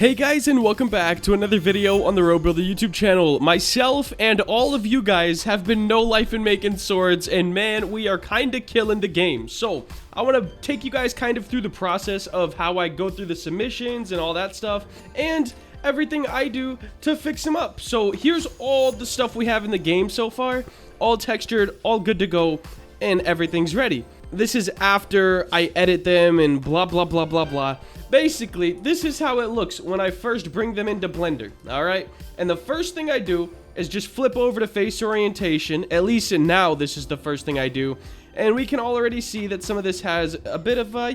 Hey guys, and welcome back to another video on the Robuilder YouTube channel. Myself and all of you guys have been no life in making swords, and man, we are kind of killing the game. So I want to take you guys kind of through the process of how I go through the submissions and all that stuff, and everything I do to fix them up. So here's all the stuff we have in the game so far, all textured, all good to go, and everything's ready. This is after I edit them and blah blah blah blah blah. Basically, this is how it looks when I first bring them into Blender, alright? And the first thing I do is just flip over to face orientation. At least now this is the first thing I do. And we can already see that some of this has a bit of, a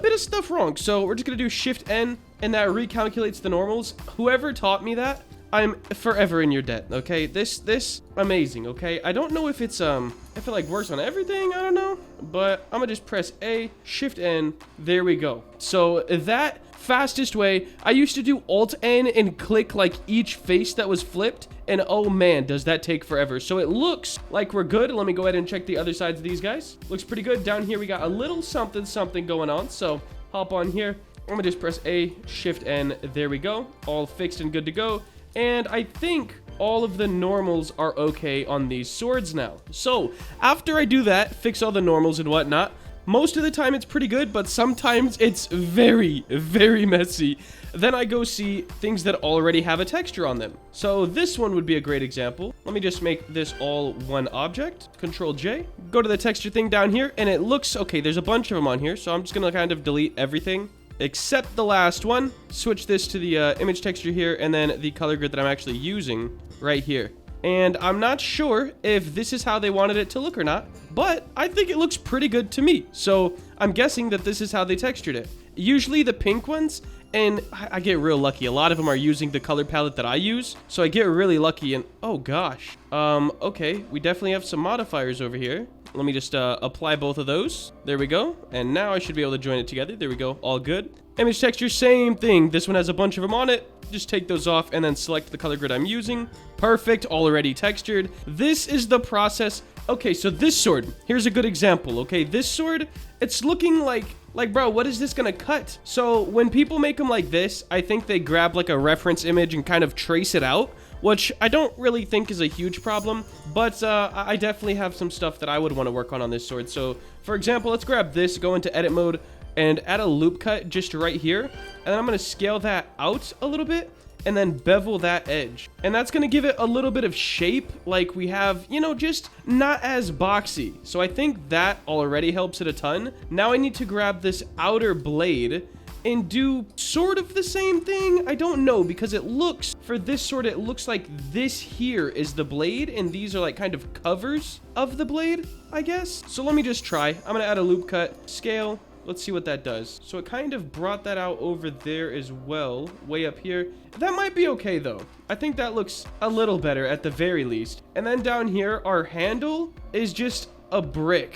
bit of stuff wrong. So we're just going to do Shift-N, and that recalculates the normals. Whoever taught me that, I'm forever in your debt, okay? This, amazing, okay? I don't know if it's, if it, like, works on everything, I don't know. But I'm gonna just press A, Shift-N, there we go. So that fastest way, I used to do Alt-N and click, like, each face that was flipped. And oh man, does that take forever. So it looks like we're good. Let me go ahead and check the other sides of these guys. Looks pretty good. Down here, we got a little something going on. So hop on here. I'm gonna just press A, Shift-N, there we go. All fixed and good to go. And I think all of the normals are okay on these swords now. So after I do that, fix all the normals and whatnot, most of the time it's pretty good, but sometimes it's very, very messy. Then I go see things that already have a texture on them. So this one would be a great example. Let me just make this all one object. Control J. Go to the texture thing down here, and it looks okay. There's a bunch of them on here, so I'm just gonna kind of delete everything except the last one. Switch this to the image texture here, and then the color grid that I'm actually using right here. And I'm not sure if this is how they wanted it to look or not, but I think it looks pretty good to me. So I'm guessing that this is how they textured it. Usually the pink ones, and I get real lucky. A lot of them are using the color palette that I use, so I get really lucky. And oh gosh, okay, we definitely have some modifiers over here. Let me just apply both of those. There we go. And now I should be able to join it together. There we go. All good. Image texture, same thing. This one has a bunch of them on it. Just take those off and then select the color grid I'm using. Perfect. Already textured. This is the process. Okay, so this sword. Here's a good example. Okay, this sword, it's looking like, bro, what is this gonna cut? So when people make them like this, I think they grab like a reference image and kind of trace it out, which I don't really think is a huge problem, but I definitely have some stuff that I would want to work on this sword. So for example, let's grab this, go into edit mode, and add a loop cut just right here, and then I'm going to scale that out a little bit, and then bevel that edge. And that's going to give it a little bit of shape, like we have, you know, just not as boxy. So I think that already helps it a ton. Now I need to grab this outer blade and do sort of the same thing. I don't know, because it looks, for this sword, it looks like this here is the blade, and these are like kind of covers of the blade, I guess. So let me just try. I'm going to add a loop cut, scale. Let's see what that does. So it kind of brought that out over there as well, way up here. That might be okay though. I think that looks a little better at the very least. And then down here, our handle is just a brick.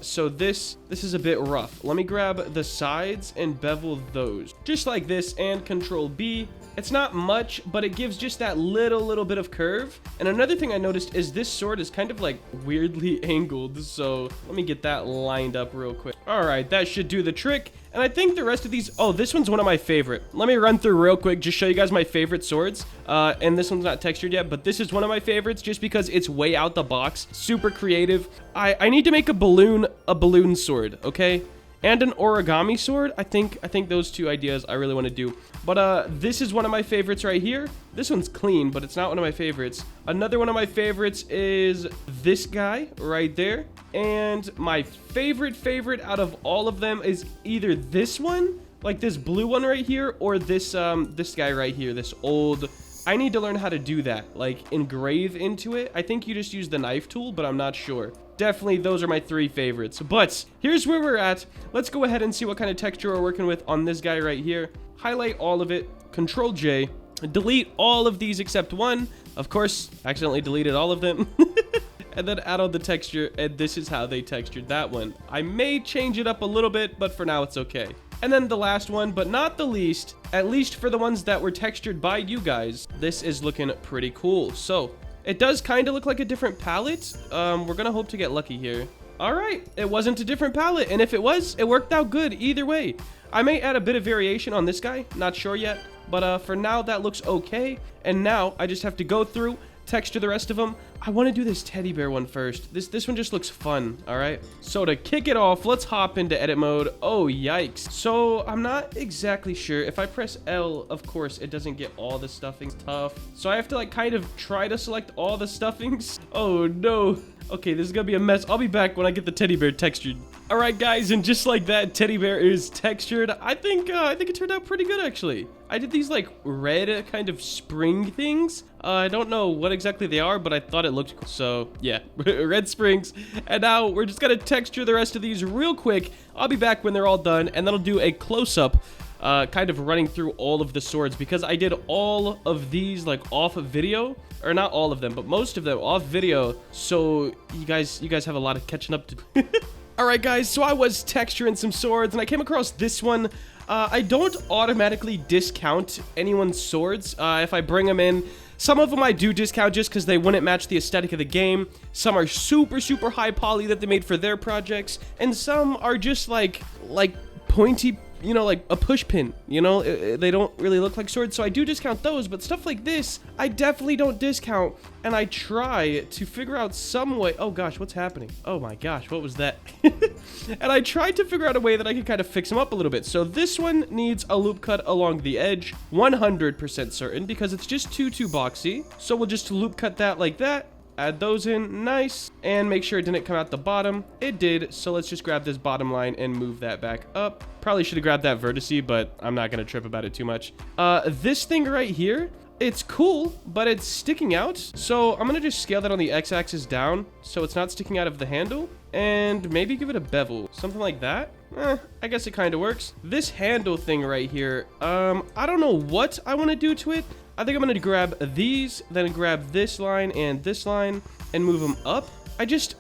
So this is a bit rough. Let me grab the sides and bevel those. Just like this, and Control B. It's not much, but it gives just that little bit of curve. And another thing I noticed is this sword is kind of like weirdly angled. So let me get that lined up real quick. All right, that should do the trick. And I think the rest of these, oh, this one's one of my favorite. Let me run through real quick, just show you guys my favorite swords. And this one's not textured yet, but this is one of my favorites just because it's way out the box, super creative. I need to make a balloon sword, okay? And an origami sword. I think those two ideas I really want to do. But this is one of my favorites right here. This one's clean, but it's not one of my favorites. Another one of my favorites is this guy right there. And my favorite out of all of them is either this one, like this blue one right here, or this this guy right here, this old. I need to learn how to do that, like engrave into it. I think you just use the knife tool, but I'm not sure. Definitely, those are my three favorites. But here's where we're at. Let's go ahead and see what kind of texture we're working with on this guy right here. Highlight all of it, Control J, delete all of these except one. Of course, accidentally deleted all of them. And then add on the texture, and this is how they textured that one. I may change it up a little bit, but for now it's okay. And then the last one, but not the least, at least for the ones that were textured by you guys, this is looking pretty cool. So it does kind of look like a different palette. We're gonna hope to get lucky here. All right, it wasn't a different palette, and if it was, it worked out good either way. I may add a bit of variation on this guy, not sure yet, but for now that looks okay. And now I just have to go through, texture the rest of them. I want to do this teddy bear one first. This one just looks fun. All right, so to kick it off, let's hop into edit mode. Oh yikes. So I'm not exactly sure. If I press L, of course it doesn't get all the stuffings. Tough. So I have to like kind of try to select all the stuffings. Oh no. Okay, this is gonna be a mess. I'll be back when I get the teddy bear textured. All right, guys, and just like that, teddy bear is textured. I think it turned out pretty good, actually. I did these like red kind of spring things. I don't know what exactly they are, but I thought it looked cool. So yeah, red springs. And now we're just gonna texture the rest of these real quick. I'll be back when they're all done, and then I'll do a close-up. Kind of running through all of the swords, because I did all of these like off of video, or not all of them, but most of them off video. So you guys have a lot of catching up to do. All right, guys, so I was texturing some swords and I came across this one. I don't automatically discount anyone's swords if I bring them in. Some of them I do discount just because they wouldn't match the aesthetic of the game. Some are super, super high poly that they made for their projects. And some are just like pointy, you know, like a push pin, you know, they don't really look like swords. So I do discount those, but stuff like this, I definitely don't discount. And I try to figure out some way. Oh gosh, what's happening? Oh my gosh, what was that? And I tried to figure out a way that I could kind of fix them up a little bit. So this one needs a loop cut along the edge, 100% certain, because it's just too boxy. So we'll just loop cut that like that. Add those in, nice, and make sure it didn't come out the bottom. It did, so let's just grab this bottom line and move that back up. Probably should have grabbed that vertice, but I'm not gonna trip about it too much. This thing right here, it's cool, but it's sticking out. So I'm gonna just scale that on the x-axis down, so it's not sticking out of the handle, and maybe give it a bevel, something like that. I guess it kind of works. This handle thing right here, I don't know what I want to do to it. I think I'm going to grab these, then grab this line and move them up.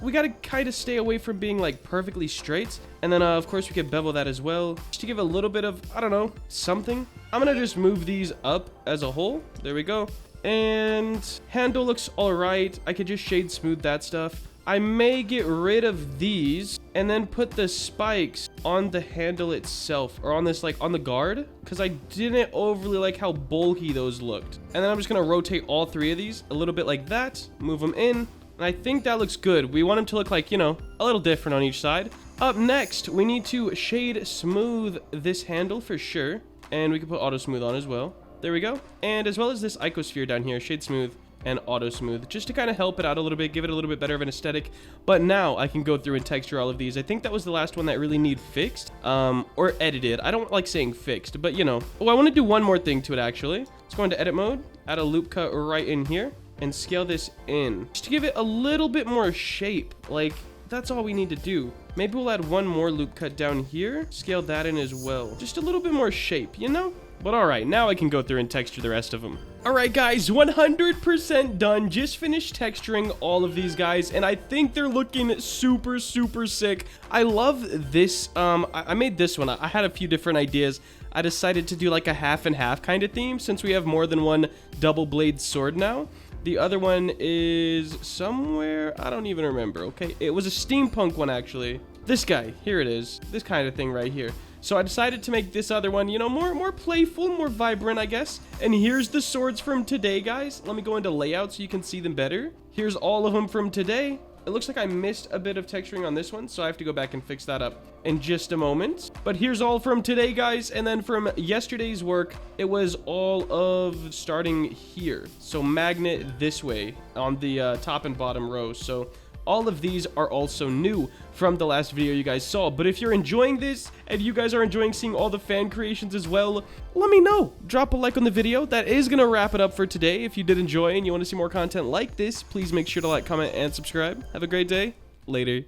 We got to kind of stay away from being like perfectly straight. And then of course we could bevel that as well, just to give a little bit of, I don't know, something. I'm going to just move these up as a whole. There we go. And handle looks all right. I could just shade smooth that stuff. I may get rid of these and then put the spikes on the handle itself, or on this, like on the guard, because I didn't overly like how bulky those looked. And then I'm just gonna rotate all three of these a little bit like that, move them in, and I think that looks good. We want them to look like, you know, a little different on each side. Up next, we need to shade smooth this handle for sure, and we can put auto smooth on as well. There we go. And as well as this icosphere down here, shade smooth and auto smooth, just to kind of help it out a little bit, give it a little bit better of an aesthetic. But now I can go through and texture all of these. I think that was the last one that really need fixed, or edited. I don't like saying fixed, but you know. Oh, I want to do one more thing to it actually. Let's go into edit mode, add a loop cut right in here, and scale this in, just to give it a little bit more shape. Like, that's all we need to do. Maybe we'll add one more loop cut down here, scale that in as well. Just a little bit more shape, you know? But alright, now I can go through and texture the rest of them. Alright guys, 100% done. Just finished texturing all of these guys, and I think they're looking super, super sick. I love this. I made this one. I had a few different ideas. I decided to do like a half and half kind of theme, since we have more than one double blade sword now. The other one is somewhere, I don't even remember, okay? It was a steampunk one, actually. This guy, here it is. This kind of thing right here. So I decided to make this other one, you know, more playful, more vibrant, I guess. And here's the swords from today, guys. Let me go into layout so you can see them better. Here's all of them from today. It looks like I missed a bit of texturing on this one, so I have to go back and fix that up in just a moment. But here's all from today, guys. And then from yesterday's work, it was all of starting here. So magnet this way on the top and bottom rows. So all of these are also new from the last video you guys saw. But if you're enjoying this and you guys are enjoying seeing all the fan creations as well, let me know. Drop a like on the video. That is going to wrap it up for today. If you did enjoy and you want to see more content like this, please make sure to like, comment, and subscribe. Have a great day. Later.